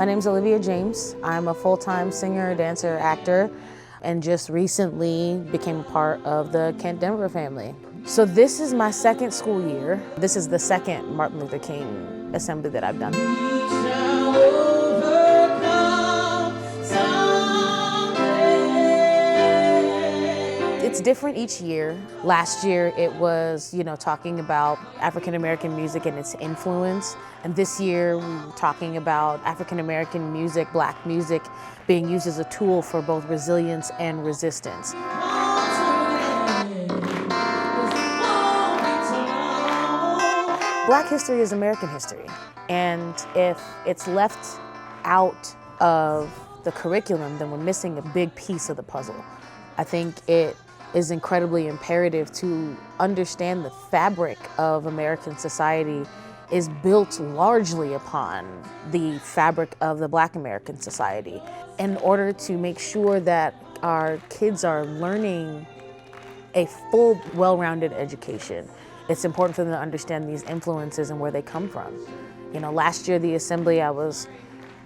My name's Olivia James. I'm a full-time singer, dancer, actor, and just recently became a part of the Kent-Denver family. So this is my second school year. This is the second Martin Luther King assembly that I've done. It's different each year. Last year it was, talking about African American music and its influence. And this year we were talking about African American music, Black music, being used as a tool for both resilience and resistance. Black history is American history. And if it's left out of the curriculum, then we're missing a big piece of the puzzle. I think it is incredibly imperative to understand the fabric of American society is built largely upon the fabric of the Black American society. In order to make sure that our kids are learning a full, well-rounded education, it's important for them to understand these influences and where they come from. Last year, the assembly, I was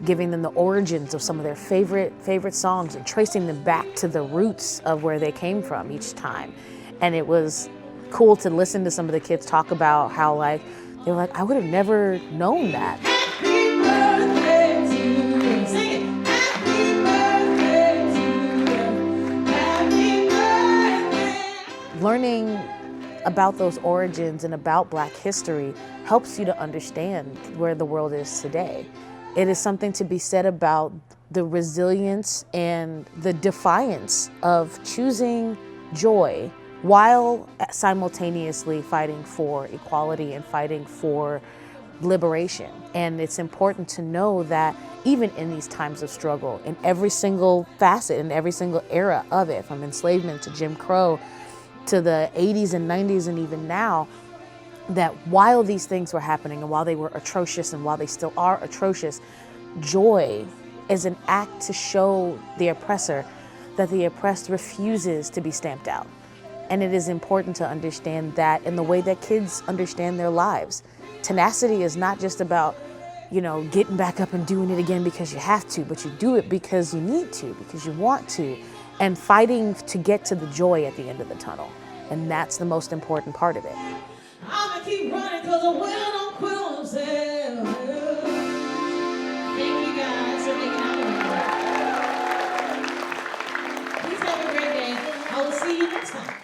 giving them the origins of some of their favorite songs and tracing them back to the roots of where they came from each time. And it was cool to listen to some of the kids talk about how they were like, I would have never known that. Happy birthday to you. Sing it. Happy birthday. Learning about those origins and about Black history helps you to understand where the world is today. It is something to be said about the resilience and the defiance of choosing joy while simultaneously fighting for equality and fighting for liberation. And it's important to know that even in these times of struggle, in every single facet, in every single era of it, from enslavement to Jim Crow to the 80s and 90s and even now, that while these things were happening and while they were atrocious and while they still are atrocious, joy is an act to show the oppressor that the oppressed refuses to be stamped out. And it is important to understand that in the way that kids understand their lives. Tenacity is not just about, getting back up and doing it again because you have to, but you do it because you need to, because you want to, and fighting to get to the joy at the end of the tunnel. And that's the most important part of it. I'ma keep running because the will don't quit on themselves. Thank you guys for making out with me. Please have a great day. I will see you next time.